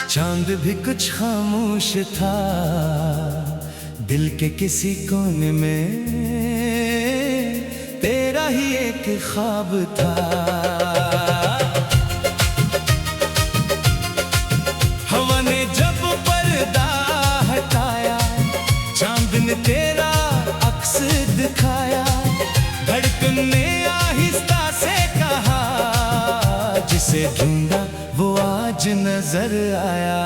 चांद भी कुछ खामोश था, दिल के किसी कोने में तेरा ही एक ख्वाब था। हवा ने जब पर्दा हटाया, चांद ने तेरा अक्स दिखाया। धड़कन ने आहिस्ता से कहा, जिसे ढूंढा वो आज नजर आया।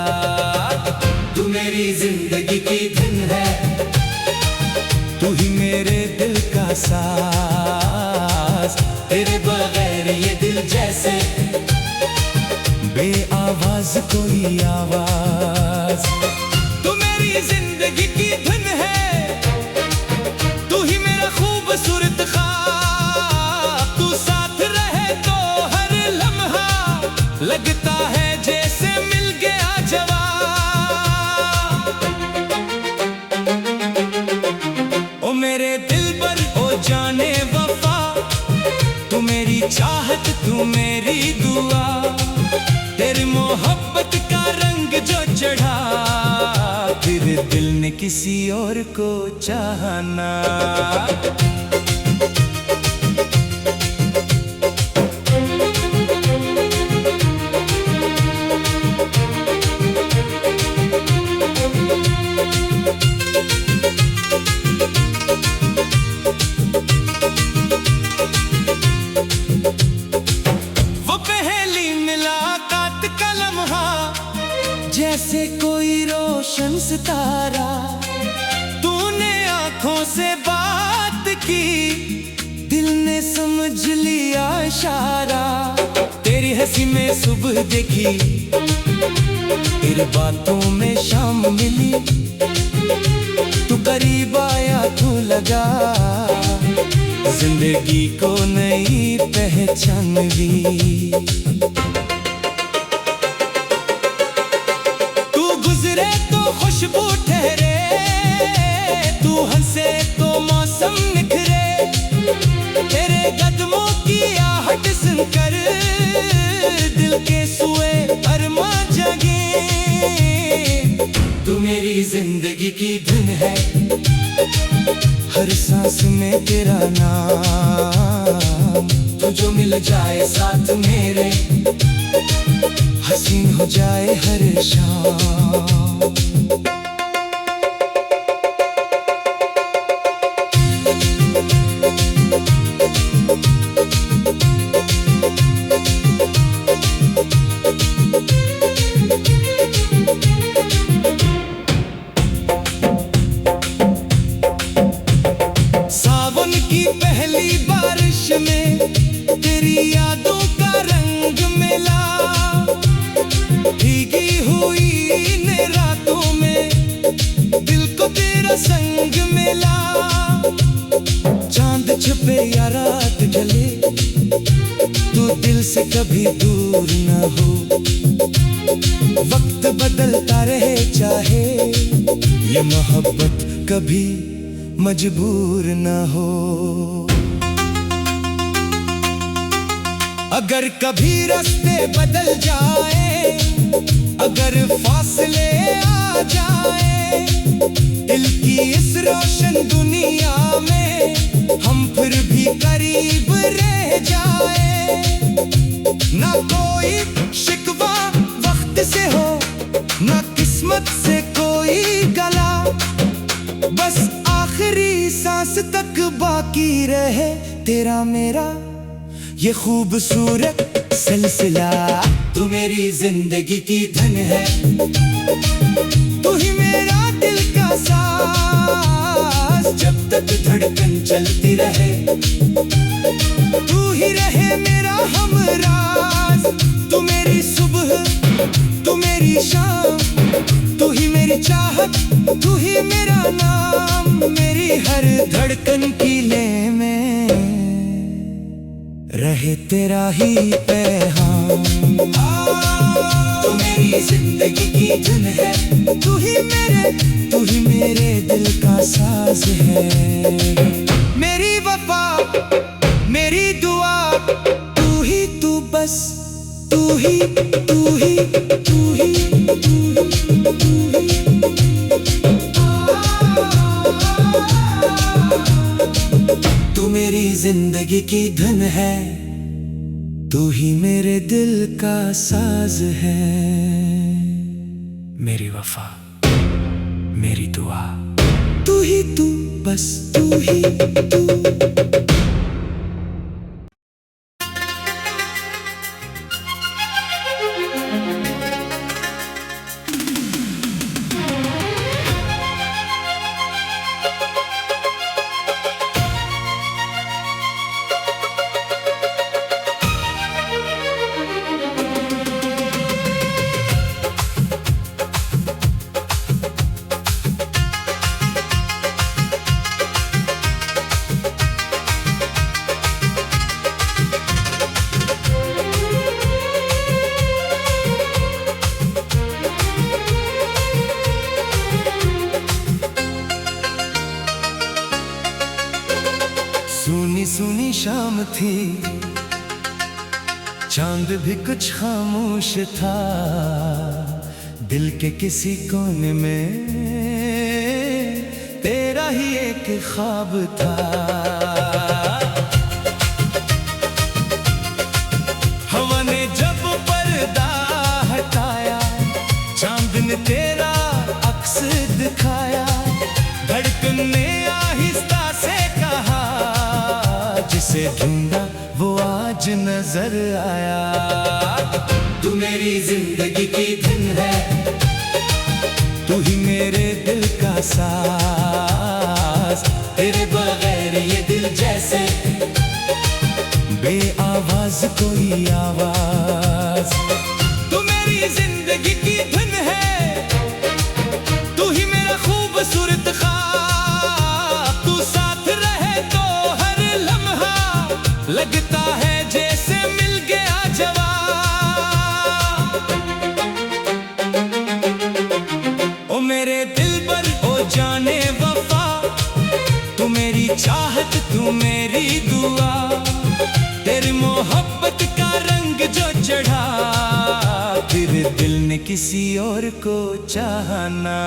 तू मेरी जिंदगी की धुन है, तू ही मेरे दिल का साज। तेरे बगैर ये दिल जैसे बेआवाज कोई आवाज। तू मेरी जिंदगी की धुन है, तू ही मेरा खूबसूरत ख्वाब। तू साथ रहे तो हर लम्हा लगता है जैसे मिल गया जवाब। ओ मेरे दिलबर, ओ जाने वफा, तू मेरी चाहत, तू मेरी दुआ। तेरी मोहब्बत का रंग जो चढ़ा, फिर दिल ने किसी और को चाहना। जैसे कोई रोशन सितारा, तूने आंखों से बात की, दिल ने समझ लिया इशारा। तेरी हंसी में सुबह देखी, तेरी बातों में शाम मिली। तू करीब आया, तू लगा, जिंदगी को नई पहचान दी। गुजरे तो खुशबू ठहरे, तू हंसे तो मौसम निखरे। तेरे कदमों की आहट सुनकर दिल के सुए अरमां जगे। तू मेरी जिंदगी की धुन है, हर सांस में तेरा नाम। तू जो मिल जाए साथ मेरे, हसीन हो जाए हर शाम। सावन की पहली बारिश में तेरी यादों का रंग मिला। भीगी हुई इन रातों में दिल को तेरा संग मिला। चांद छुपे या रात ढले, तू दिल से कभी दूर न हो। वक्त बदलता रहे चाहे, ये मोहब्बत कभी मजबूर न हो। अगर कभी रास्ते बदल जाए, अगर फासले आ जाए, दिल की इस रोशन दुनिया में हम फिर भी करीब रह जाए। ना कोई शिकवा वक्त से हो, ना किस्मत से कोई गला। बस आखिरी सांस तक बाकी रहे तेरा मेरा ये खूबसूरत सिलसिला। तू मेरी जिंदगी की धन है, तू ही मेरा दिल का साज। जब तक धड़कन चलती रहे, तू ही रहे मेरा हमराज। तू मेरी सुबह, तू मेरी शाम, तू ही मेरी चाहत, तू ही मेरा नाम। मेरी हर धड़कन की ले में रहे तेरा ही पैगाम। तू मेरी जिंदगी की धुन है, तू ही मेरे दिल का साज है। मेरी वफा, मेरी दुआ, तू ही तू, बस तू ही तू ही तू ही तू मेरी जिंदगी की धुन है, तू ही मेरे दिल का साज है। मेरी वफा, मेरी दुआ, तू ही तू, बस तू ही तू। सुनी सुनी शाम थी, चांद भी कुछ खामोश था। दिल के किसी कोने में तेरा ही एक ख्वाब था। हवा ने जब पर्दा हटाया, चांद ने तेरा अक्स दिखाया। धड़कन ने आहिस्ता से कहा, जिसे ढूंढा वो आज नजर आया। तू मेरी जिंदगी की धुन है, तू ही मेरे दिल का साज। तेरे बगैर ये दिल जैसे बेआवाज कोई आवाज। तू मेरी जिंदगी की धुन है, तू ही मेरा खूबसूरत ख्वाब। तू साथ रहे तो हर लम्हा लगता है जैसे मिल गया जवाब। ओ मेरे दिल पर ओ जाने वफा, तू मेरी चाहत तू मेरी दुआ। तेरी मोहब्बत का रंग जो चढ़ा, फिर दिल ने किसी और को चाहना।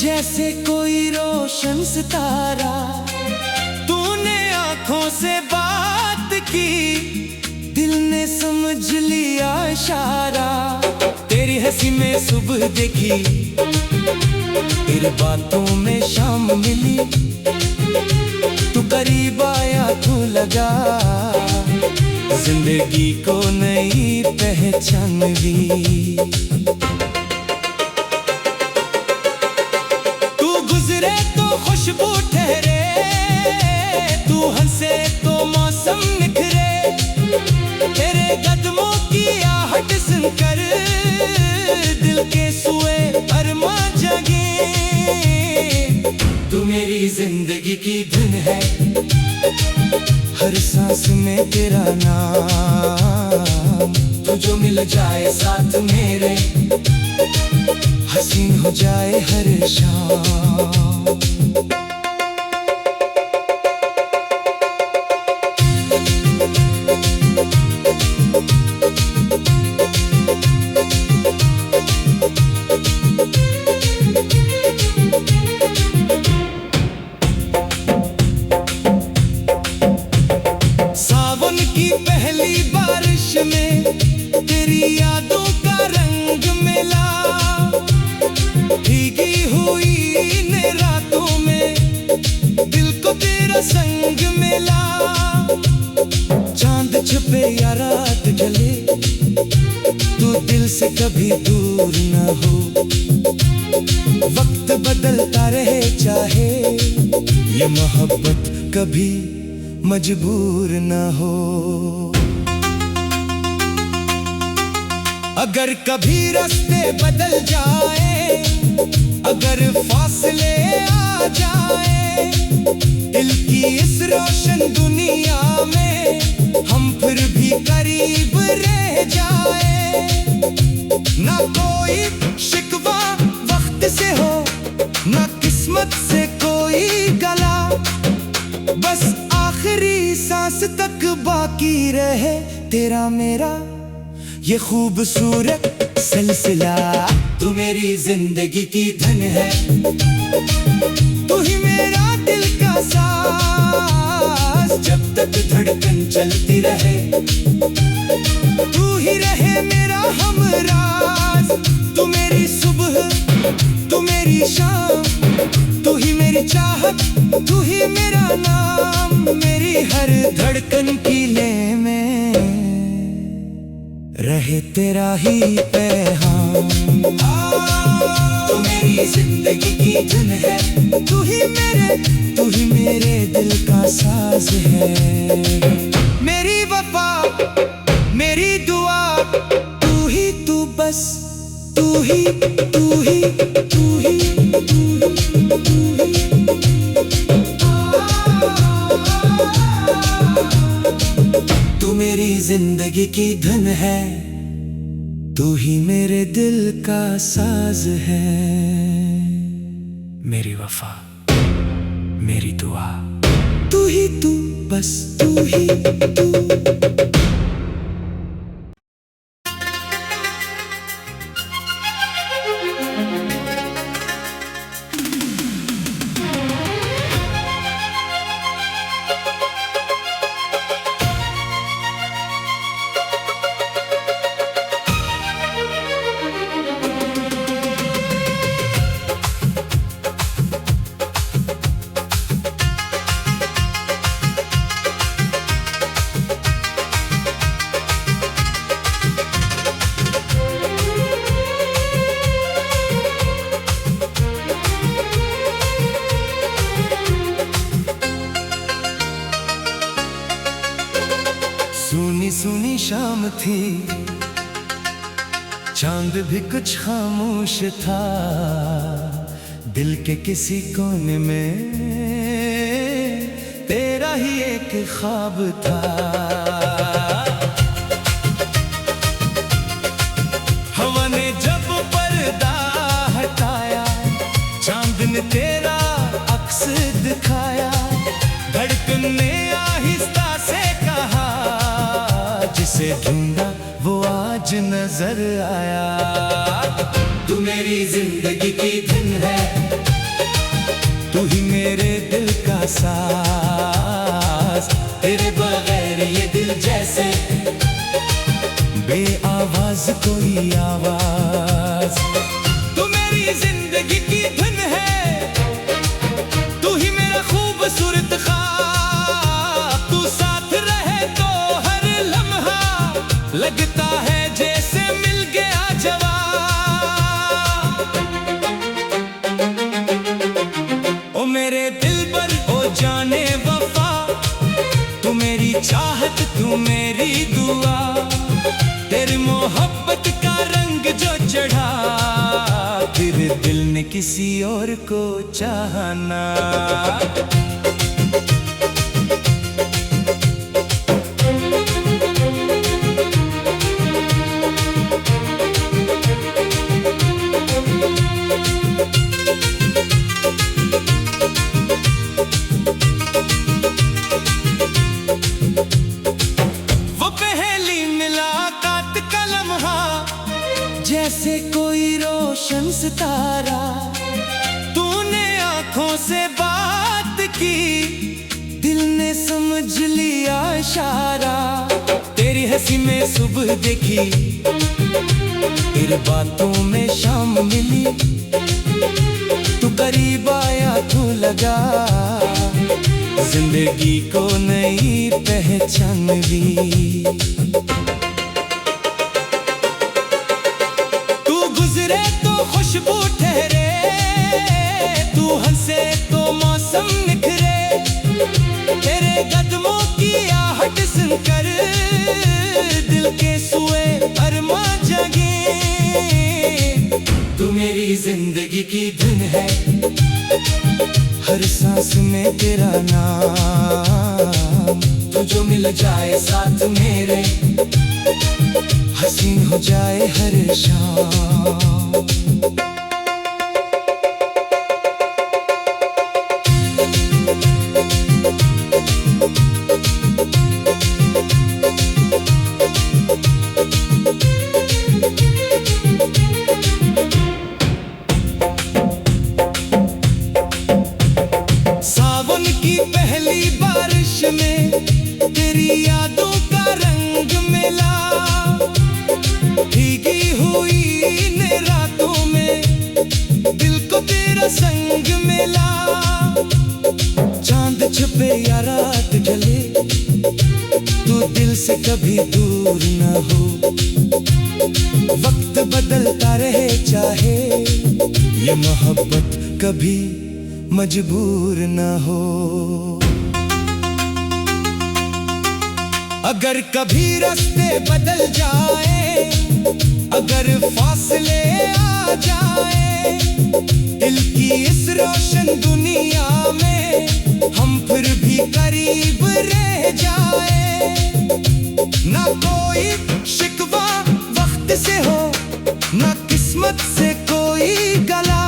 जैसे कोई रोशन सितारा, तूने आंखों से बात की, दिल ने समझ लिया इशारा। तेरी हंसी में सुबह देखी, तेरी बातों में शाम मिली। तू करीब आया तू लगा, जिंदगी को नई पहचान दी। गुजरे तो खुशबू ठहरे, तू हंसे तो मौसम निखरे। तेरे कदमों की आहट सुनकर दिल के सुए अरमा जगे। तू मेरी जिंदगी की धुन है, हर सांस में तेरा नाम। तू जो मिल जाए साथ मेरे, हसीन हो जाए हर शाम। सावन की पहली बारिश में तेरी यादों का रंग मिला। भीगी हुई इन रातों में दिल को तेरा संग मिला। चांद छुपे या रात ढले, तू दिल से कभी दूर न हो। वक्त बदलता रहे चाहे, ये मोहब्बत कभी मजबूर न हो। अगर कभी रास्ते बदल जाए अगर फासले आ जाए दिल की इस रोशन दुनिया में, हम फिर भी करीब रह जाए। ना कोई शिकवा वक्त से हो, ना किस्मत से कोई गला, बस आखिरी सांस तक बाकी रहे तेरा मेरा ये खूबसूरत सिलसिला। तू मेरी जिंदगी की धन है, तू ही मेरा दिल का साज, जब तक धड़कन चलती रहे तू ही रहे मेरा हमराज। तू मेरी सुबह, तू मेरी शाम, तू ही मेरी चाहत, तू ही मेरा नाम, मेरी हर धड़कन की ले में रहे तेरा ही पैगाम। तू मेरी जिंदगी की धुन है, तू ही मेरे दिल का साज है। मेरी वफा, मेरी दुआ, तू ही तू बस, तू ही तू ही तू ही तू ही। तू मेरी जिंदगी की धुन है, तू ही मेरे दिल का साज है। मेरी वफा, मेरी दुआ, तू ही तू बस, तू ही तू। सुनी सुनी शाम थी, चांद भी कुछ खामोश था, दिल के किसी कोने में तेरा ही एक ख्वाब था। हवा ने जब पर्दा हटाया, चांद ने तेरा अक्स दिखाया, धड़कन ने आहिस्ता से कहा, जिसे ढूंढा वो आज नजर आया। तू मेरी जिंदगी की धुन है, तू ही मेरे दिल का साज, तेरे बगैर ये दिल जैसे बेआवाज कोई आवाज। तू मेरी जिंदगी की धुन है, तू ही मेरा खूबसूरत ख्वाब, तू साथ रहे तो हर लम्हा लगता है जैसे मिल गया जवाब। ओ मेरे दिलबर, ओ जाने वफा, तू मेरी चाहत, तू मेरी दुआ, तेरी मोहब्बत का रंग जो चढ़ा, फिर दिल ने किसी और को चाहना। जैसे कोई रोशन सितारा, तूने आंखों से बात की, दिल ने समझ लिया इशारा। तेरी हंसी में सुबह देखी, तेरी बातों में शाम मिली, तू करीब आया तू लगा, जिंदगी को नई पहचान मिली। गुजरे तो खुशबू ठहरे, तू हंसे तो मौसम निखरे, तेरे कदमों की आहट सुनकर दिल के सुए अरमा जगे। तू मेरी जिंदगी जिंदगी की धुन है, हर सांस में तेरा नाम। तू जो मिल जाए साथ मेरे, हसीन हो जाए हर शाम। सावन की पहली बारिश में तेरी यादों का रंग मिला, भीगी हुई इन रातों में दिल को तेरा संग मिला। चांद छुपे या रात ढले, तू दिल से कभी दूर न हो। वक्त बदलता रहे चाहे ये मोहब्बत कभी मजबूर न हो। अगर कभी रास्ते बदल जाए, अगर फासले आ जाए, दिल की इस रोशन दुनिया में हम फिर भी करीब रह जाए। ना कोई शिकवा वक्त से हो, ना किस्मत से कोई गला,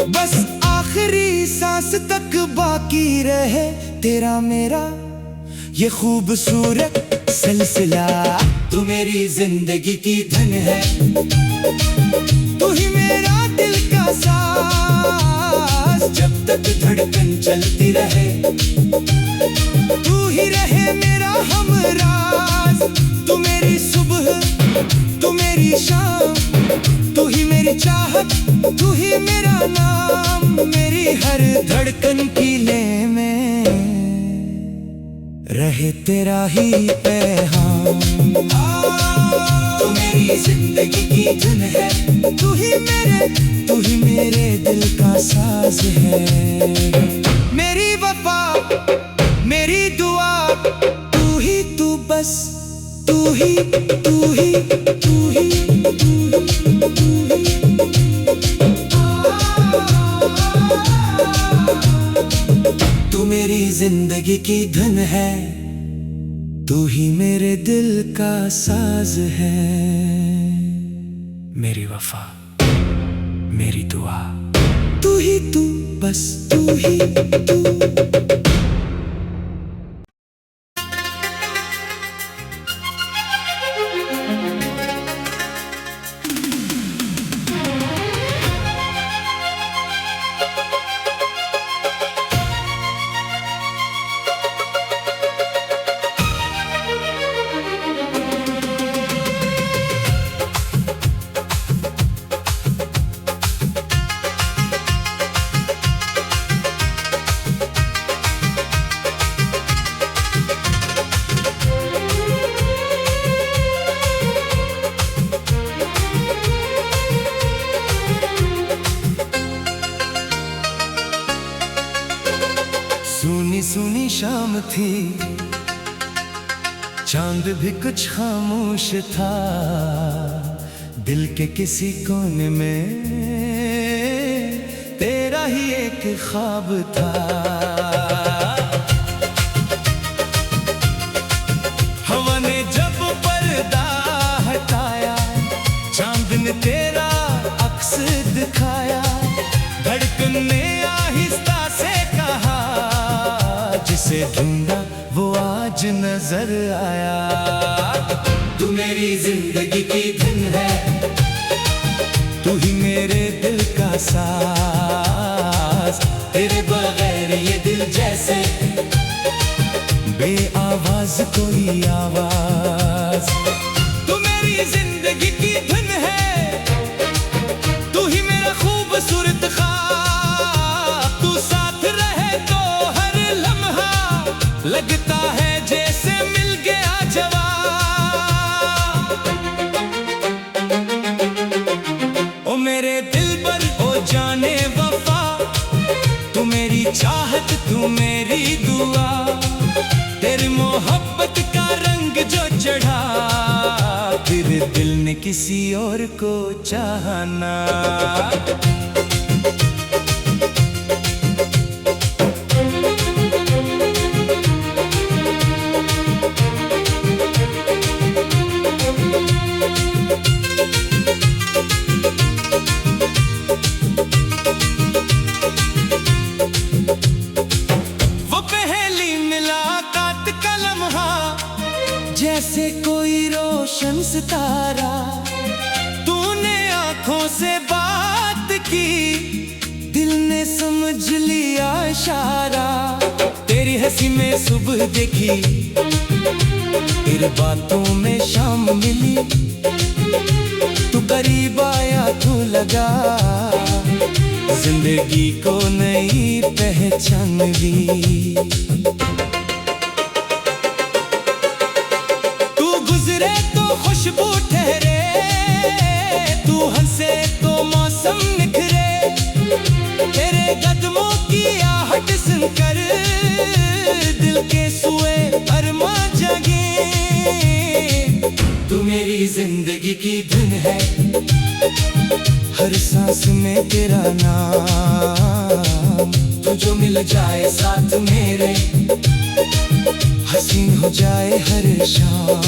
बस आखिरी सांस तक बाकी रहे तेरा मेरा ये खूबसूरत सिलसिला। तू मेरी जिंदगी की धन है, तू ही मेरा दिल का साज। जब तक धड़कन चलती रहे, तू ही रहे मेरा हमराज। तू मेरी सुबह, तू मेरी शाम, तू ही मेरी चाहत, तू ही मेरा नाम। मेरी हर धड़कन की ले में रहे तेरा ही पैगाम। तू मेरी जिंदगी की धुन है, तू ही मेरे दिल का साज है। मेरी वफा, मेरी दुआ, तू ही तू बस, तू ही तू ही तू ही तू ही। तू मेरी जिंदगी की धुन है, तू ही मेरे दिल का साज है। मेरी वफा, मेरी दुआ, तू ही तू बस, तू ही तू। सुनी सुनी शाम थी, चांद भी कुछ खामोश था। दिल के किसी कोने में तेरा ही एक ख्वाब था। हवा ने जब पर्दा हटाया, चांद ने तेरा अक्स दिखाया। धड़कन ने आहिस्ता से कहा, जिसे ढूंढा वो आज नजर आया। तू मेरी जिंदगी की धुन है, तू ही मेरे दिल का साज। तेरे बगैर ये दिल जैसे बेआवाज कोई आवाज। तू मेरी जिंदगी की धुन है, तू ही मेरा खूबसूरत ख्वाब। तू साथ रहे तो हर लम्हा लगता है जैसे मिल गया जवाब। ओ मेरे दिलबर, ओ जाने वफा, तू मेरी चाहत, तू मेरी दुआ। तेरी मोहब्बत का रंग जो चढ़ा, फिर दिल ने किसी और को चाहना। जैसे कोई रोशन सितारा, तूने आंखों से बात की, दिल ने समझ लिया इशारा। तेरी हंसी में सुबह देखी, तेरे बातों में शाम मिली, तू करीब आया तू लगा, जिंदगी को नई पहचान ली। तू गुजरे तो खुशबू ठहरे, तू हंसे तो मौसम निखरे, तेरे कदमों की आहट सुनकर दिल के सुए अरमा जगे। तू मेरी जिंदगी की धुन है, हर सांस में तेरा नाम, तू जो मिल जाए साथ मेरे, हसीन हो जाए हर शाम।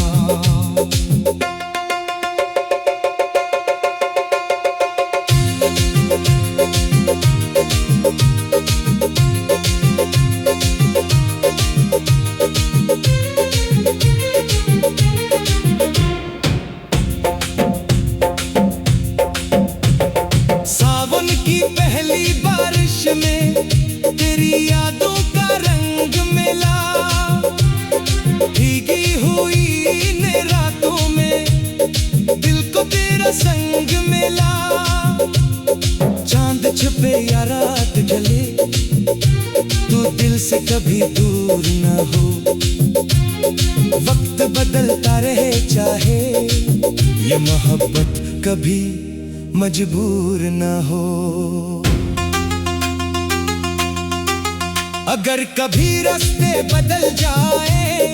सावन की पहली बारिश में तेरी यादों का रंग मिला, भीगी हुई ने रातों में दिल को तेरा संग मिला। चांद छुपे या रात ढले, तू दिल से कभी दूर न हो, वक्त बदलता रहे चाहे ये मोहब्बत कभी मजबूर न हो। अगर कभी रास्ते बदल जाए,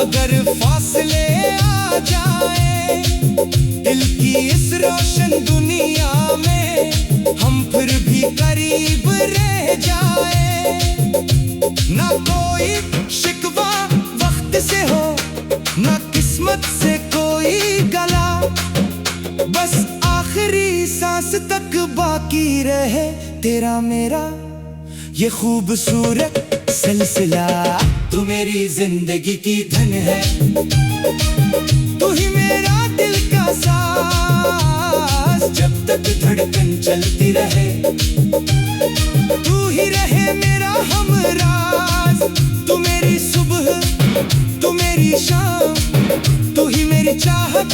अगर फासले आ जाए, दिल की इस रोशन दुनिया में हम फिर भी करीब रह जाए। ना कोई शिकवा वक्त से हो, ना किस्मत से कोई गला, बस आखिरी सांस तक बाकी रहे तेरा मेरा ये खूबसूरत सिलसिला। तू मेरी जिंदगी की धन है, तू ही मेरा दिल का साज, जब तक धड़कन चलती रहे, तू ही रहे मेरा हमराज। तू मेरी सुबह, तू मेरी शाम, तू ही मेरी चाहत,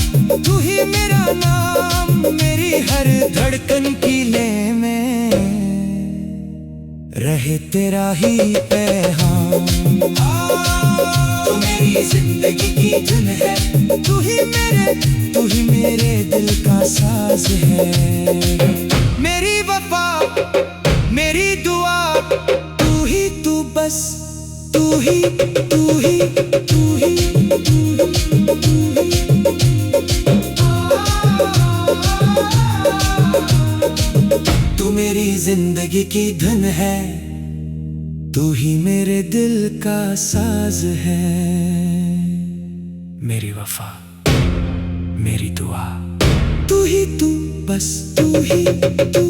तू ही मेरा नाम, मेरी हर धड़कन की लय में रहे तेरा ही पैगाम। तू मेरी जिंदगी की धुन है, तू ही मेरे दिल का साज है। मेरी वफा, मेरी दुआ, तू ही तू बस, तू ही तू ही तू ही तू ही। तू मेरी जिंदगी की धुन है, तू ही मेरे दिल का साज है। मेरी वफा, मेरी दुआ, तू ही तू बस, तू ही तू।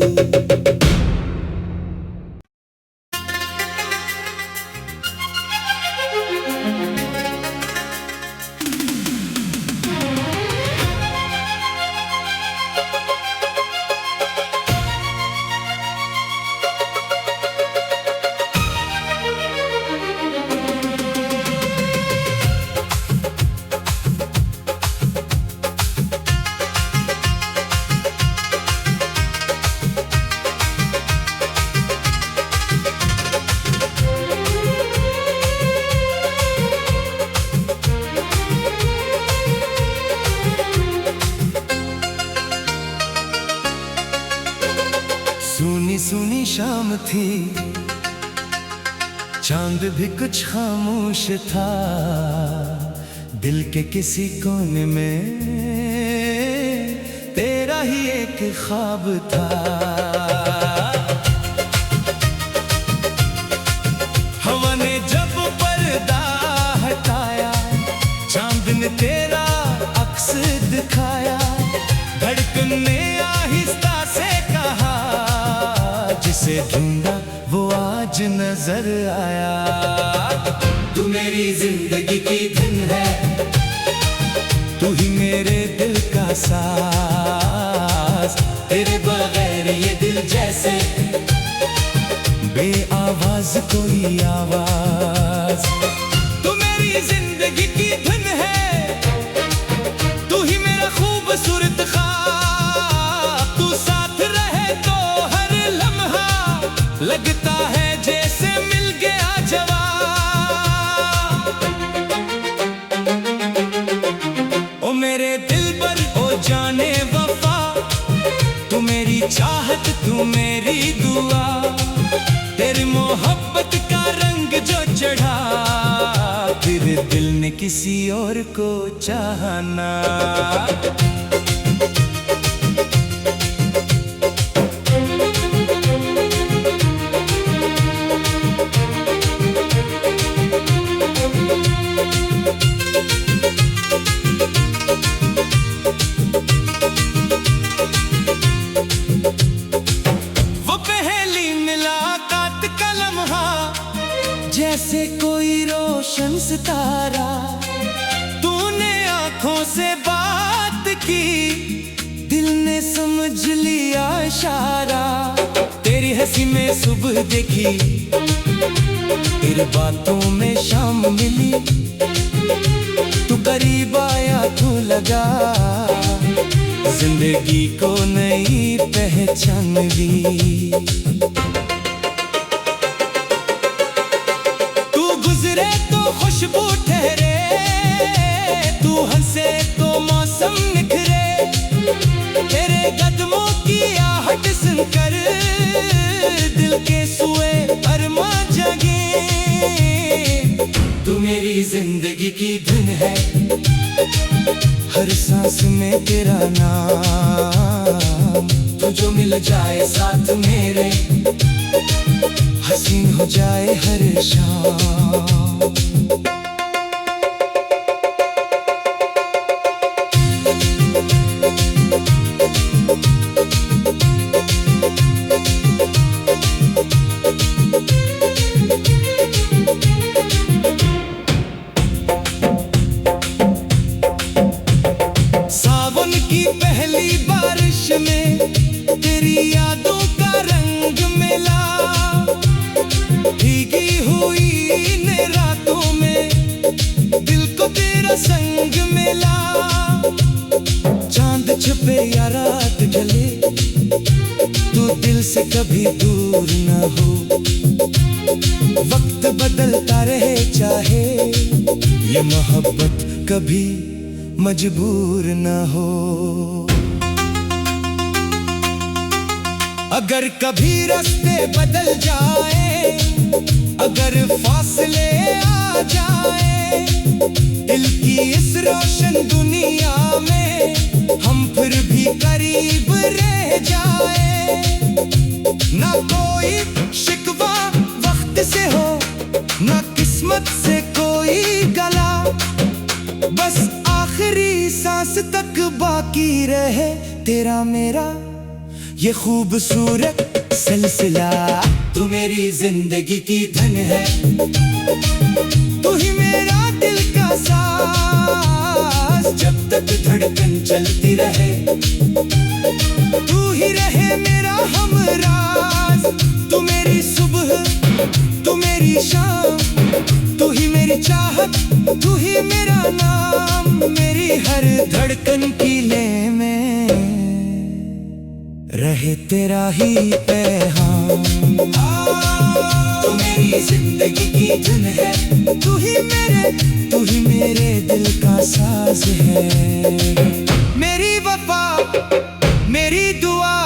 सुनी सुनी शाम थी, चांद भी कुछ खामोश था, दिल के किसी कोने में तेरा ही एक ख्वाब था। हवा ने जब पर्दा हटाया, चांद ने तेरा अक्स दिखाया, धड़कन ने आहिस्ता से कहा, जिसे ढूंढा वो आज नजर आया। तू मेरी जिंदगी की धुन है, तू ही मेरे दिल का साज, तेरे बगैर ये दिल जैसे बेआवाज कोई आवाज। तू मेरी जिंदगी की धुन है, तू ही मेरा खूबसूरत ख्वाब। तू साथ रहे तो हर लम्हा लगता है जैसे मिल गया जवाब। ओ मेरे दिलबर, ओ जाने वफा, तू मेरी चाहत, तू मेरी दुआ। तेरी मोहब्बत का रंग जो चढ़ा, फिर दिल ने किसी और को चाहना। जैसे कोई रोशन सितारा, तूने आंखों से बात की, दिल ने समझ लिया इशारा। तेरी हंसी में सुबह देखी, तेरी बातों में शाम मिली। तू करीब आया, तू लगा, जिंदगी को नई पहचान ली। गुजरे तो खुशबू ठहरे, तू हंसे तो मौसम निखरे। तेरे कदमों की आहट सुनकर दिल के सुए अरमा जगे। तू मेरी जिंदगी की धुन है, हर सांस में तेरा नाम। तू जो मिल जाए साथ मेरे, हसीन हो जाए हर शाम। सावन की पहली बारिश में तेरी यादों का रंग मिला। भीगी हुई इन रातों में दिल को तेरा संग मिला। चांद छुपे या रात ढले, तू दिल से कभी दूर न हो। वक्त बदलता रहे चाहे, ये मोहब्बत कभी मजबूर न हो। अगर कभी रास्ते बदल जाए, अगर फासले आ जाए, दिल की इस रोशन दुनिया में हम फिर भी करीब रह जाए। ना कोई शिकवा वक्त से हो, ना किस्मत से कोई गला। बस आखिरी सांस तक बाकी रहे तेरा मेरा ये खूबसूरत सिलसिला। तू मेरी जिंदगी की धन है, तू ही मेरा दिल का साज। जब तक धड़कन चलती रहे, तू ही रहे मेरा हमराज। तू मेरी सुबह, तू मेरी शाम, तू ही मेरी चाहत, तू ही मेरा नाम। मेरी हर धड़कन की ले में रहे तेरा ही पैगाम। तू मेरी जिंदगी की धुन है, तू ही मेरे दिल का साज है। मेरी वफा, मेरी दुआ,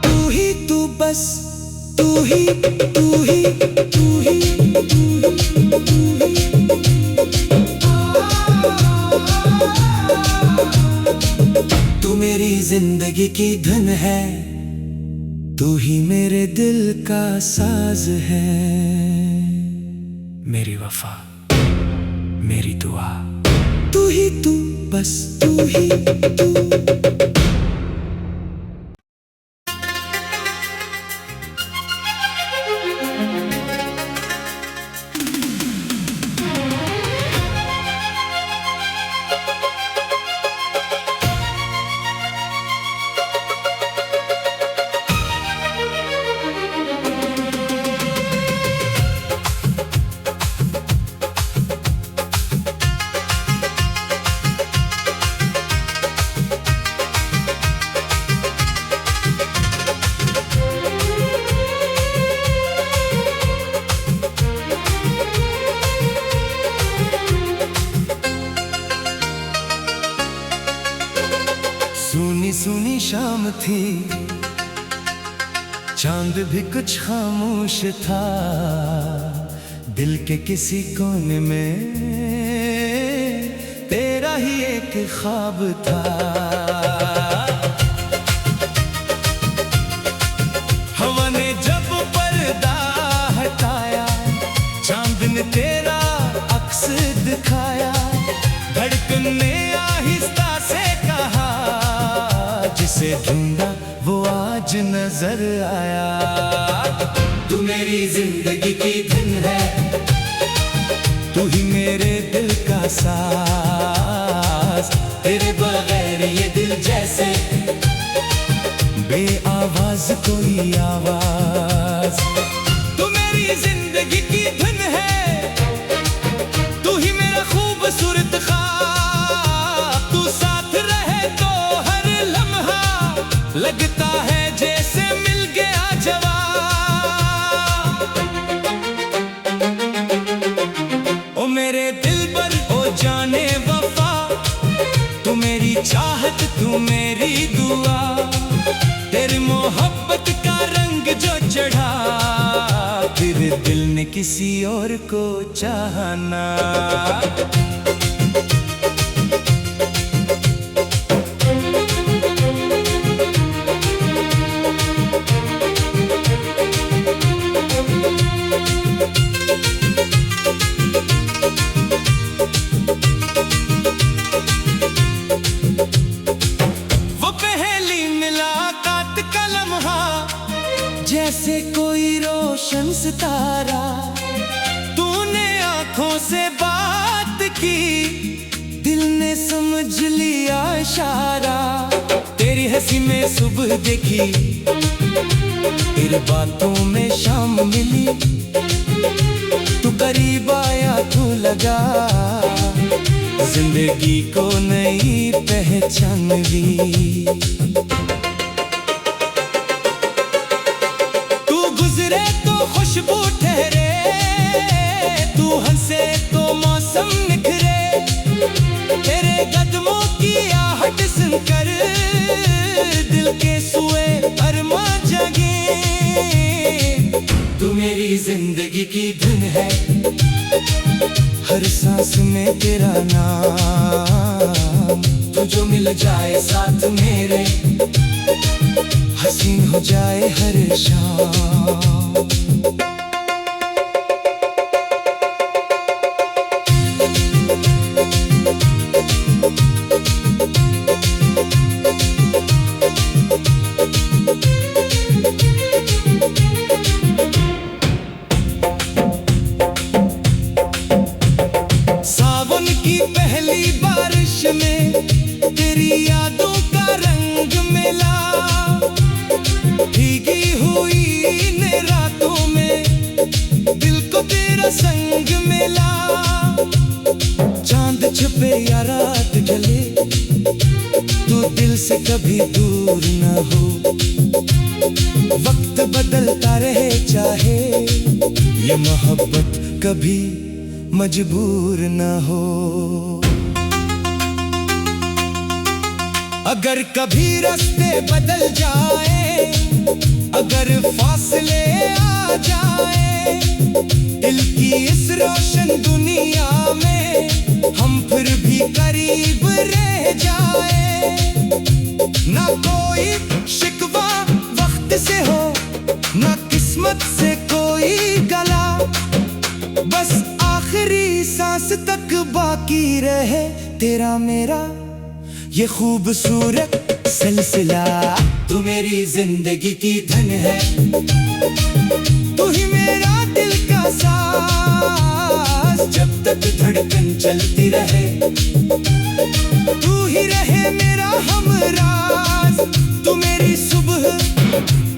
तू ही तू बस, तू ही तू ही तू ही तू ही। तू मेरी जिंदगी की धुन है, तू ही मेरे दिल का साज है। मेरी वफा, मेरी दुआ, तू ही तू बस, तू ही तू। शाम थी, चांद भी कुछ खामोश था। दिल के किसी कोने में तेरा ही एक ख्वाब था। हवा ने जब पर्दा हटाया, चांद ने तेरा अक्स दिखाया। धड़कन ने आहिस्ता से कहा, जिसे ढूंढा वो आज नजर आया। तू मेरी जिंदगी की धन है, तू ही मेरे दिल का साज। तेरे बगैर ये दिल जैसे बेआवाज कोई आवाज। तू मेरी जिंदगी की धन है, तू ही मेरा खूबसूरत ख्वाब। तू साथ रहे तो हर लम्हा लगता है जैसे मिल गया जवाब। ओ मेरे दिलबर, ओ जाने वफा, तू मेरी चाहत, तू मेरी दुआ। तेरी मोहब्बत का रंग जो चढ़ा, फिर दिल ने किसी और को चाहना। जैसे कोई रोशन सितारा, तूने आंखों से बात की, दिल ने समझ लिया इशारा। तेरी हंसी में सुबह देखी, तेरी बातों में शाम मिली। तू करीब आया तू लगा, जिंदगी को नई पहचान ली। गुजरे तो खुशबू ठहरे, तू हंसे तो मौसम निखरे। तेरे कदमों की आहट सुनकर दिल के सुए अरमा जगे। तू मेरी जिंदगी की धुन है, हर सांस में तेरा नाम। तू जो मिल जाए साथ मेरे, हसीन हो जाए हर शाम। सावन की पहली बारिश में तेरी यादों का रंग मिला। भीगी हुई ने रातों में दिल को तेरा संग मिला। चांद छुपे या रात ढले, तू दिल से कभी दूर न हो। वक्त बदलता रहे चाहे, ये मोहब्बत कभी मजबूर न हो। अगर कभी रास्ते बदल जाए, अगर फासले आ जाए, दिल की इस रोशन दुनिया में हम फिर भी करीब रह जाए। ना कोई शिकवा वक्त से हो, ना किस्मत से कोई गला। बस आखिरी सांस तक बाकी रहे तेरा मेरा ये खूबसूरत सिलसिला। तू मेरी जिंदगी की धन है, तू ही मेरा दिल का साज। जब तक धड़कन चलती रहे, तू ही रहे मेरा हमराज। तू मेरी सुबह,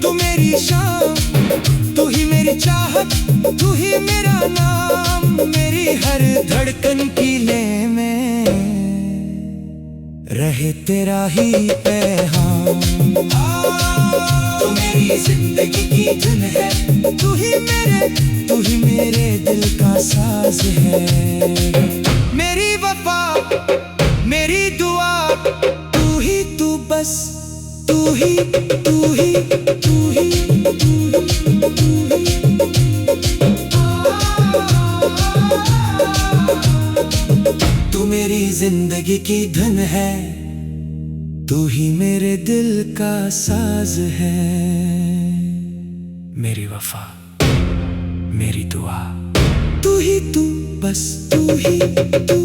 तू मेरी शाम, तू ही मेरी चाहत, तू ही मेरा नाम। मेरी हर धड़कन की ले में रहे तेरा ही पैगाम। तू मेरी जिंदगी की धुन है, तू ही मेरे दिल का साज है। मेरी वफा, मेरी दुआ, तू ही तू, बस तू तू ही, तू ही, तू मेरी जिंदगी की धुन है, तू ही मेरे दिल का साज है। मेरी वफा, मेरी दुआ, तू ही तू, बस तू ही तू।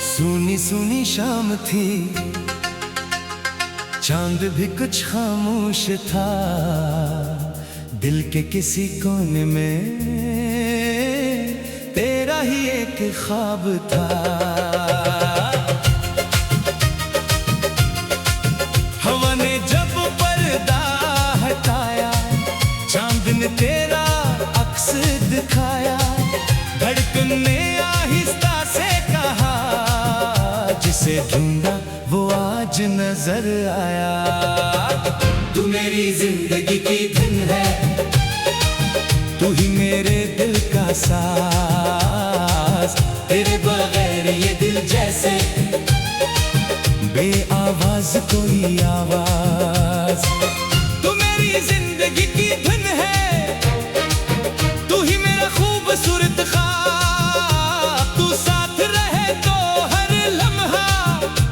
सुनी सुनी शाम थी, चांद भी कुछ खामोश था, दिल के किसी कोने में तेरा ही एक ख्वाब था। हवा ने जब पर्दा हटाया, चांद ने तेरा अक्स दिखाया, धड़कन ने आहिस्ता से कहा, जिसे ढूंढा वो आज नजर आया। तू मेरी जिंदगी की धुन है, तू ही मेरे दिल का साज, तेरे बगैर ये दिल जैसे बेआवाज कोई आवाज। तू मेरी जिंदगी की धुन है, तू ही मेरा खूबसूरत ख्वाब, तू साथ रहे तो हर लम्हा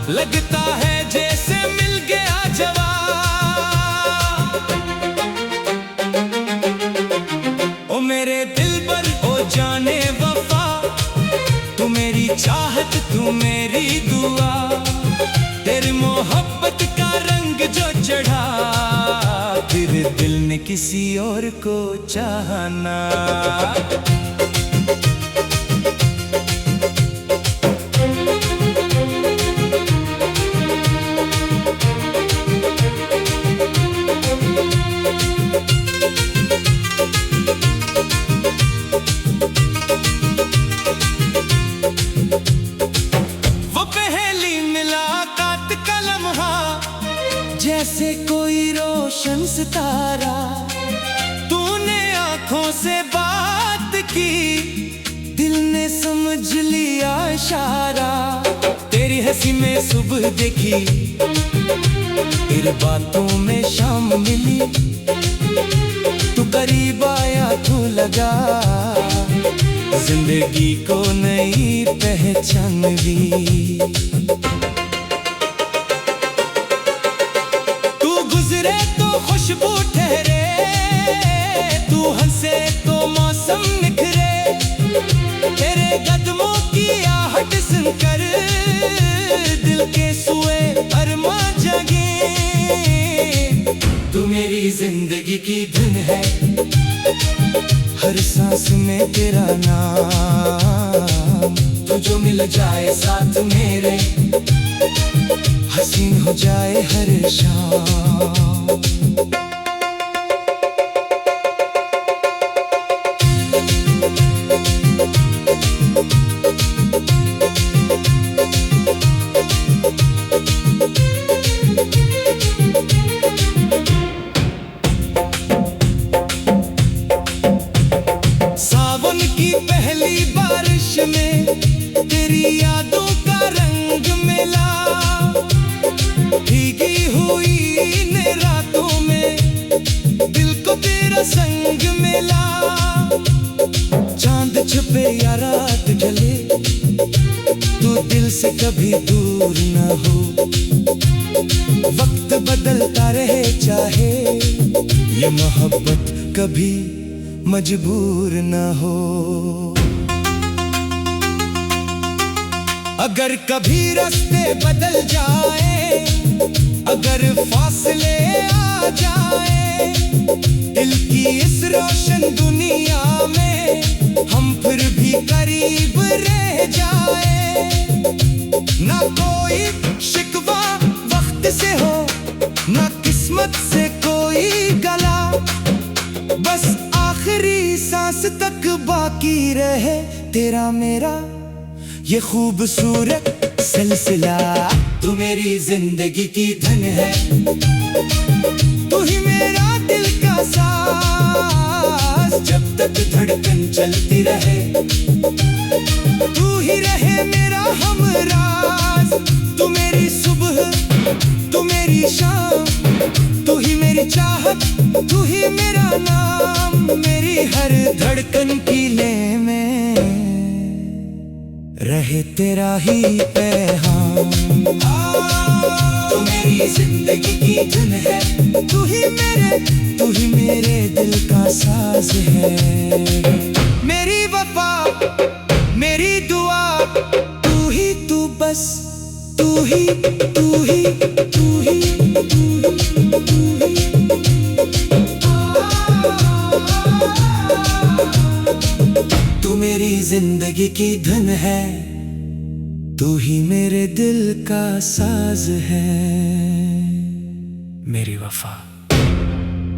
लगता है जैसे मिल गया जवाब। ओ मेरे दिल पर ओ जाने वफा, तू मेरी चाहत तू मेरी दुआ, तेरी मोहब्बत का रंग जो चढ़ा, तेरे दिल ने किसी और को चाहना। जैसे कोई रोशन सितारा, तूने आंखों से बात की, दिल ने समझ लिया इशारा। तेरी हंसी में सुबह देखी, तेरी बातों में शाम मिली, तू करीब आया तू लगा, जिंदगी को नई पहचान दी। गुजरे तो खुशबू ठहरे, तू हंसे तो मौसम निखरे, तेरे कदमों की आहट सुनकर दिल के सुए अरमा जगे। तू मेरी जिंदगी की धुन है, हर सांस में तेरा नाम, तू जो मिल जाए साथ मेरे, हसीन हो जाए हर शाम। सावन की पहली बारिश में तेरी यादों का रंग मिला, भीगी हुई ने रातों में दिल को तेरा संग मिला। चांद छुपे या रात ढले, तू दिल से कभी दूर न हो, वक्त बदलता रहे चाहे ये मोहब्बत कभी मजबूर न हो। अगर कभी रास्ते बदल जाए, अगर फासले आ जाए दिल की इस रोशन दुनिया में, हम फिर भी करीब रह जाए। ना कोई शिकवा वक्त से हो, ना किस्मत से कोई गला, बस आखिरी सांस तक बाकी रहे तेरा मेरा ये खूबसूरत सिलसिला। तू मेरी जिंदगी की धन है, तू ही मेरा दिल का साज, जब तक धड़कन चलती रहे तू ही रहे मेरा हमराज। तू मेरी सुबह, तू मेरी शाम, तू ही मेरी चाहत, तू ही मेरा नाम। मेरी हर धड़कन की ले में रहे तेरा ही पैगाम। तू मेरी जिंदगी की धुन है, तू ही मेरे दिल का साज है। मेरी वफा, मेरी दुआ, तू ही तू बस, तू ही तू ही तू ही तू ही। तू मेरी जिंदगी की धुन है, तू ही मेरे दिल का साज है। मेरी वफा,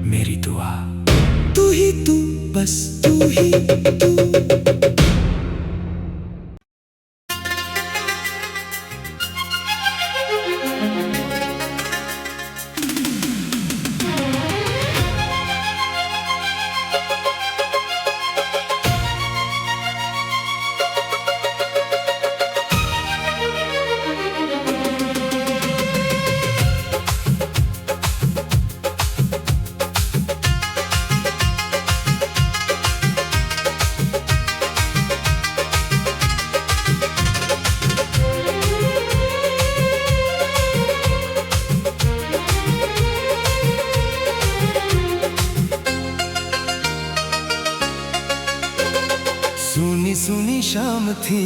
मेरी दुआ, तू ही तू बस, तू ही तू। सुनी सुनी शाम थी,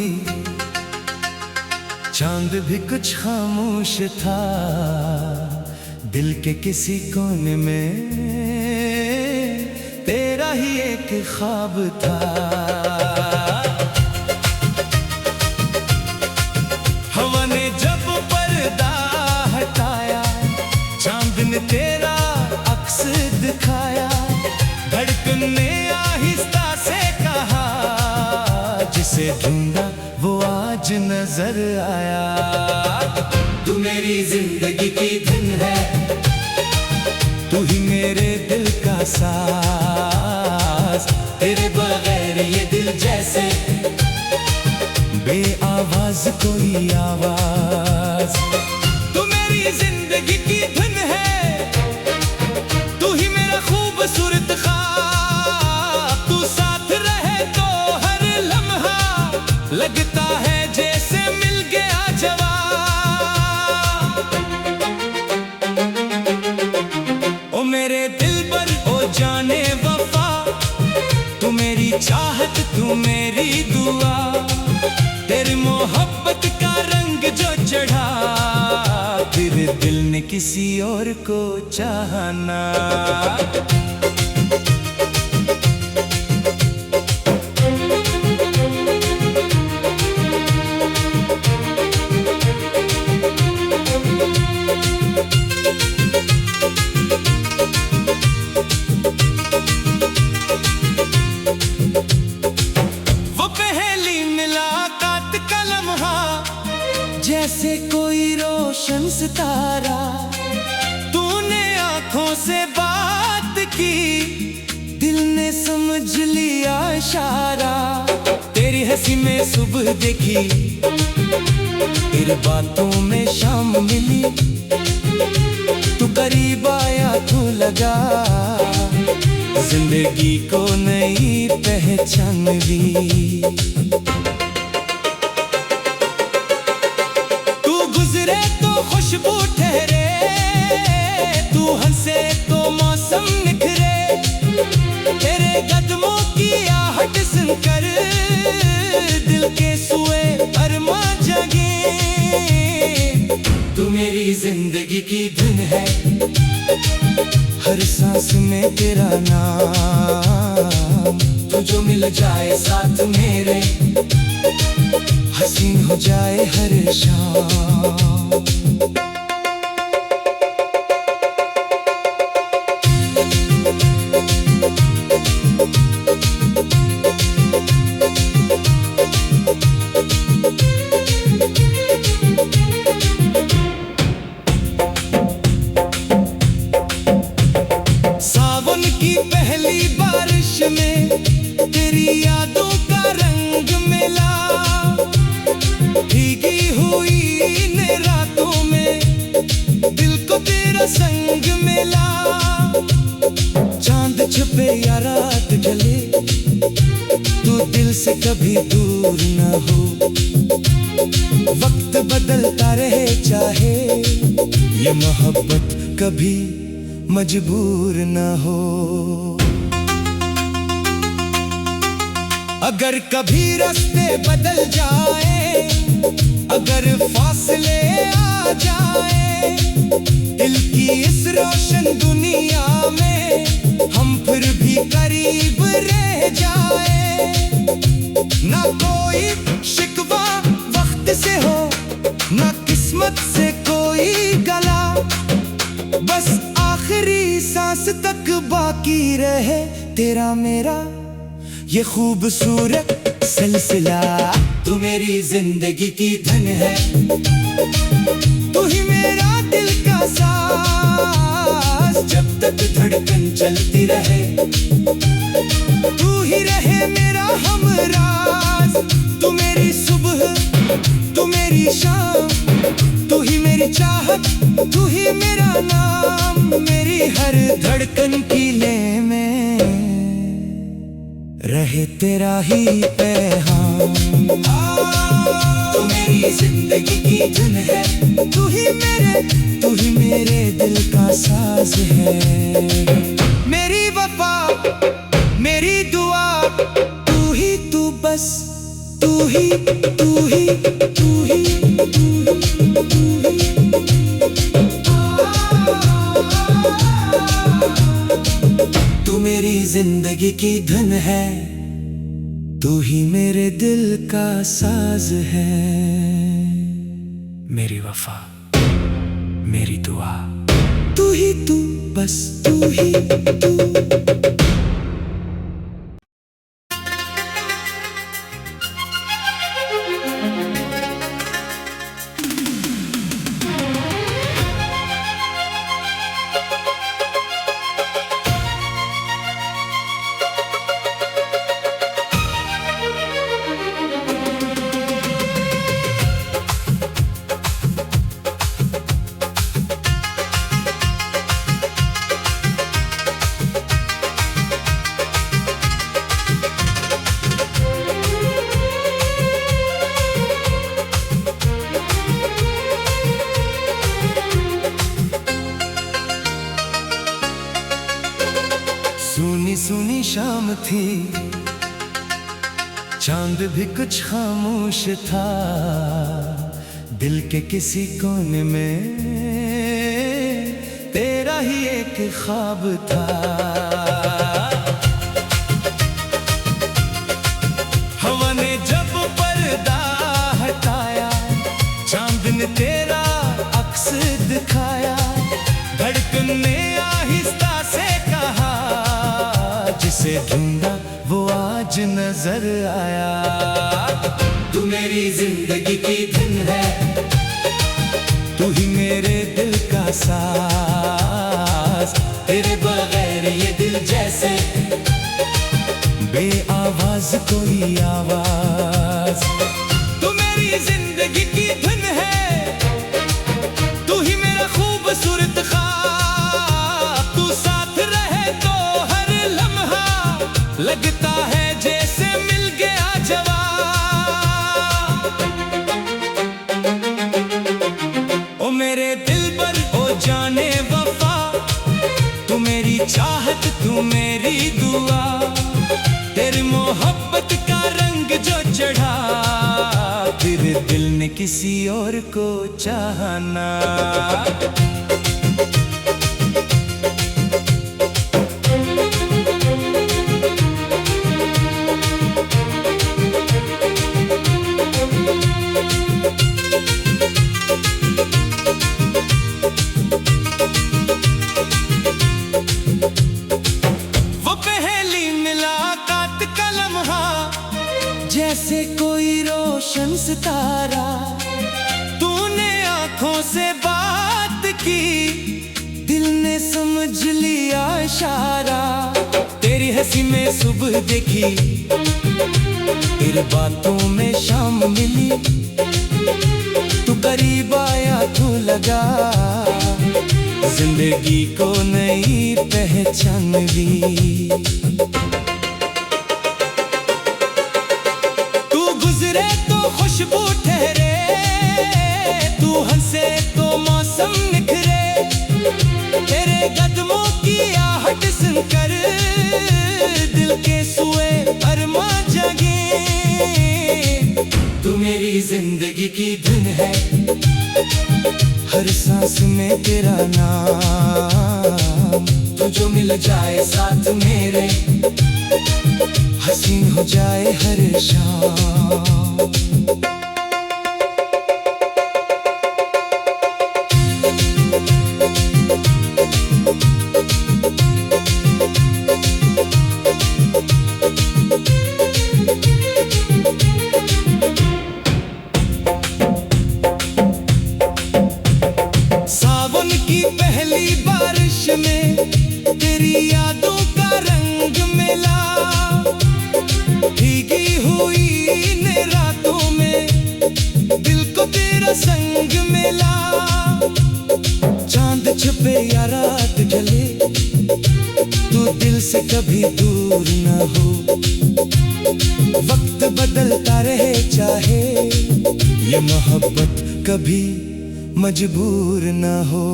चांद भी कुछ खामोश था, दिल के किसी कोने में तेरा ही एक ख्वाब था। हवा ने जब पर्दा हटाया, चांद ने तेरा अक्स दिखाया, धड़कन ने आहिस्ता से कहा, जिसे ढूंढा वो आज नजर आया। तू मेरी जिंदगी की धुन है, तू ही मेरे दिल का साज, तेरे बगैर ये दिल जैसे बेआवाज कोई आवाज। तू मेरी जिंदगी की धुन है, तू ही मेरा खूबसूरत ख्वाब, तू साथ रहे तो हर लम्हा लगता है जैसे मिल गया जवाब। ओ मेरे दिल पर ओ जाने वफा, तू मेरी चाहत, तू मेरी दुआ, तेरी मोहब्बत का रंग जो चढ़ा, फिर दिल ने किसी और को चाहना। जैसे कोई रोशन सितारा, तूने आंखों से बात की, दिल ने समझ लिया इशारा। तेरी हंसी में सुबह देखी, तेरे बातों में शाम मिली, तू करीब आया तू लगा, जिंदगी को नई पहचान ली। गुजरे तो खुशबू ठहरे, तू हंसे तो मौसम निखरे, तेरे कदमों की आहट सुनकर दिल के सुए अरमां जगे। तू मेरी जिंदगी की धुन है, हर सांस में तेरा नाम। तू जो मिल जाए साथ मेरे, हसीन हो जाए हर शाम। सावन की पहली बारिश में तेरी यादों का रंग मिला, भीगी हुई इन रातों में दिल को तेरा संग मिला। चांद छुपे या रात ढले, तू दिल से कभी दूर न हो। वक्त बदलता रहे चाहे ये मोहब्बत कभी मजबूर न हो। अगर कभी रास्ते बदल जाए, अगर फासले आ जाए, दिल की इस रोशन दुनिया में हम फिर भी करीब रह जाए। ना कोई शिकवा वक्त से हो, ना किस्मत से कोई गला, बस आखिरी सांस तक बाकी रहे तेरा मेरा ये खूबसूरत सिलसिला। तू मेरी जिंदगी की धन है, तू ही मेरा दिल का साज। जब तक धड़कन चलती रहे, तू ही रहे मेरा हमराज। तू मेरी सुबह, तू मेरी शाम, तू ही मेरी चाहत, तू ही मेरा नाम। मेरी हर धड़कन की ले में रहे तेरा ही पैगाम। तू मेरी जिंदगी की धुन है, तू ही मेरे दिल का साज है। मेरी वफा, मेरी दुआ, तू ही तू बस, तू ही तू ही तू ही तू ही। तू मेरी जिंदगी की धुन है, तू ही मेरे दिल का साज है। मेरी वफा, मेरी दुआ, तू ही तू बस, तू ही तू। सुनी सुनी शाम थी, चांद भी कुछ खामोश था। दिल के किसी कोने में तेरा ही एक ख्वाब था। हवा ने जब पर्दा हटाया, चांद ने तेरा अक्स दिखाया। धड़कन ने आहिस्ता से कहा, जिसे ढूंढा वो आज नजर आया। तू मेरी जिंदगी की धुन है, तू ही मेरे दिल का साज। तेरे बगैर ये दिल जैसे बेआवाज कोई आवाज। तू मेरी जिंदगी की धुन है, तू ही मेरा खूबसूरत ख्वाब। तू साथ रहे तो हर लम्हा लगता है जैसे मिल गया जवाब। ओ मेरे दिलबर, ओ जाने वफा, तू मेरी चाहत, तू मेरी दुआ। तेरी मोहब्बत का रंग जो चढ़ा, फिर दिल ने किसी और को चाहना। कोई रोशन सितारा। तूने आंखों से बात की, दिल ने समझ लिया इशारा। तेरी हंसी में सुबह देखी, तेरी बातों में शाम मिली। तू करीब आया तू लगा, जिंदगी को नई पहचान ली। तू गुजरे तो खुशबू ठहरे, तू हंसे तो मौसम निखरे। तेरे कदमों की आहट सुनकर दिल के सुए अरमा जगे। तू मेरी जिंदगी की धुन है, हर सांस में तेरा नाम। तू जो मिल जाए साथ मेरे, हसीन हो जाए हर शाम। सावन की पहली बारिश में तेरी यादों का रंग मिला। भीगी हुई इन रातों में दिल को तेरा संग मिला। चांद छुपे या रात ढले, तू दिल से कभी दूर न हो। वक्त बदलता रहे चाहे, ये मोहब्बत कभी मजबूर न हो।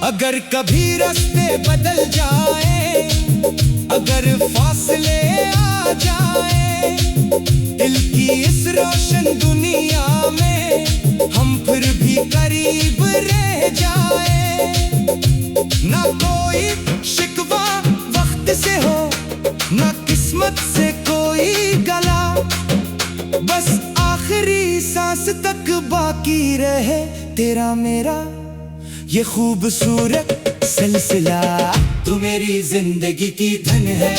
अगर कभी रास्ते बदल जाए, अगर फासले आ जाए, दिल की इस रोशन दुनिया में हम फिर भी करीब रह जाए। ना कोई शिकवा वक्त से हो, ना किस्मत से कोई गला। बस आखिरी सांस तक बाकी रहे तेरा मेरा ये खूबसूरत सिलसिला। तू मेरी जिंदगी की धन है,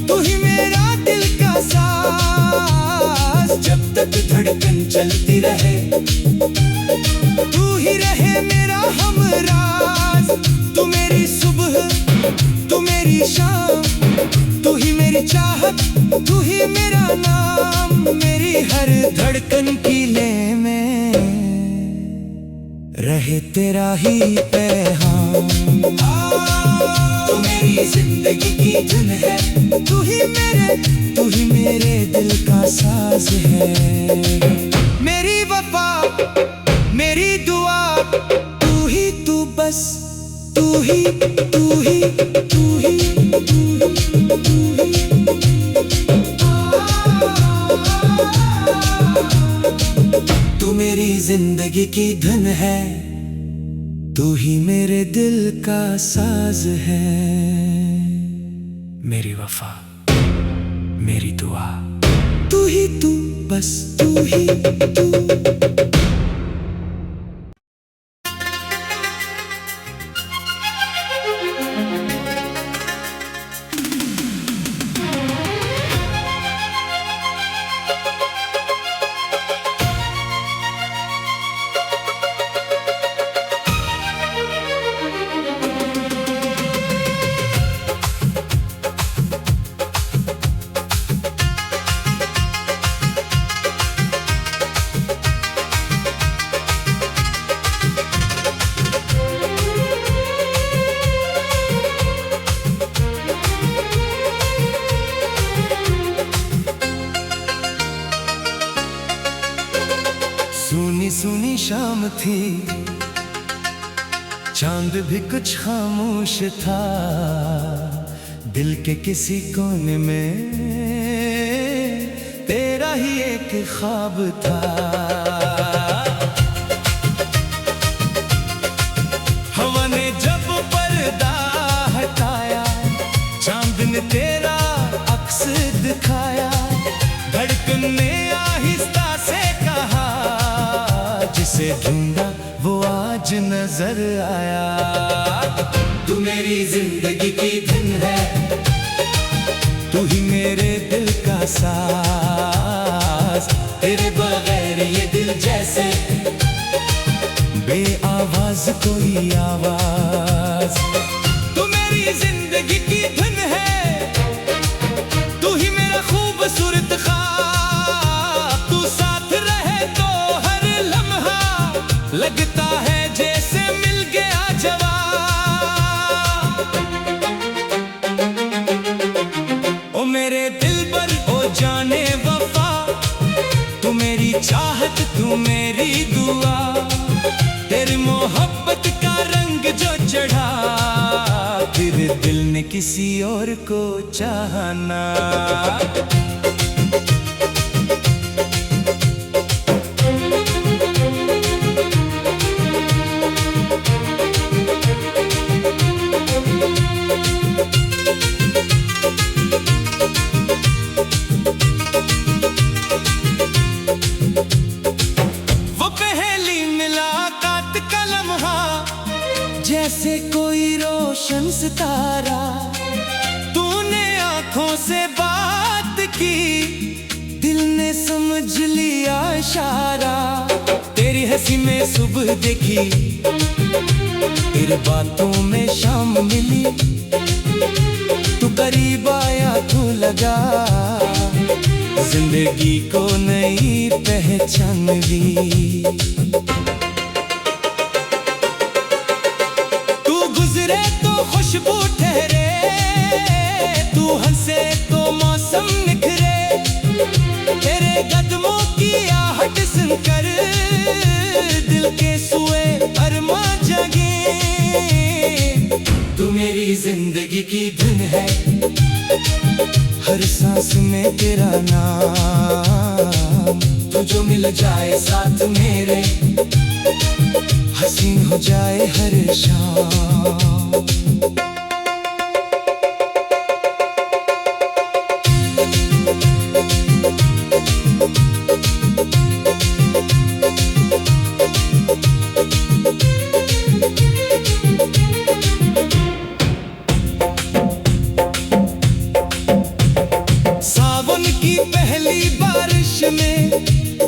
तू ही मेरा दिल का साज। जब तक धड़कन चलती रहे, तू ही रहे मेरा हमराज। तू मेरी सुबह, तू मेरी शाम, तू ही मेरी चाहत, तू ही मेरा नाम। मेरी हर धड़कन की ले में रहे तेरा ही पैगाम। तू मेरी जिंदगी की धुन है, तू ही मेरे दिल का साज है। मेरी वफा, मेरी दुआ, तू ही तू बस, तू ही तू ही तू ही तू ही। तू मेरी जिंदगी की धुन है, तू ही मेरे दिल का साज है। मेरी वफा, मेरी दुआ, तू ही तू बस, तू ही तू। सुनी सुनी शाम थी, चांद भी कुछ खामोश था। दिल के किसी कोने में तेरा ही एक ख्वाब था। हवा ने जब पर्दा हटाया, चांद ने तेरा अक्स दिखाया। धड़कन ने आहिस्ता से कहा, जिसे ढूंढा वो आज नजर आया। तू मेरी जिंदगी की धुन है, तू ही मेरे दिल का साज, तेरे बगैर ये दिल जैसे बेआवाज कोई आवाज। तू मेरी जिंदगी की धुन है, तू ही मेरा खूबसूरत ख्वाब। तू साथ रहे तो हर लम्हा लगता है जैसे मिल गया जवाब। ओ मेरे दिलबर ओ जाने वफा, तू मेरी चाहत तू मेरी दुआ। तेरी मोहब्बत का रंग जो चढ़ा, फिर दिल ने किसी और को चाहना। जैसे कोई रोशन सितारा, तूने आंखों से बात की, दिल ने समझ लिया इशारा। तेरी हंसी में सुबह देखी, तेरी बातों में शाम मिली। तू करीब आया तू लगा, जिंदगी को नई पहचान दी। तो खुशबू ठहरे, तू हंसे तो मौसम निखरे। तेरे कदमों की आहट सुनकर दिल के सुए अरमा जगे। तू मेरी जिंदगी की धुन है, हर सांस में तेरा नाम। तू जो मिल जाए साथ मेरे, हसीन हो जाए हर शाम। सावन की पहली बारिश में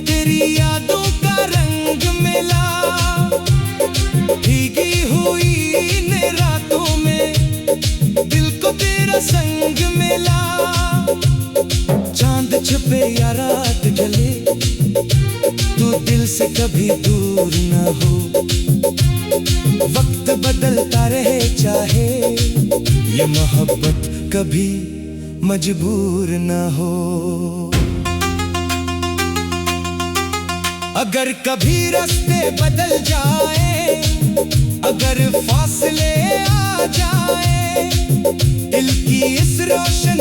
तेरी यादों का रंग मिला। भीगी हुई इन रातों में दिल को तेरा संग मिला। चांद छुपे या रात ढले, तू दिल से कभी दूर न हो। वक्त बदलता रहे चाहे, ये मोहब्बत कभी मजबूर न हो। अगर कभी रास्ते बदल जाए, अगर फासले आ जाए, दिल की इस रोशन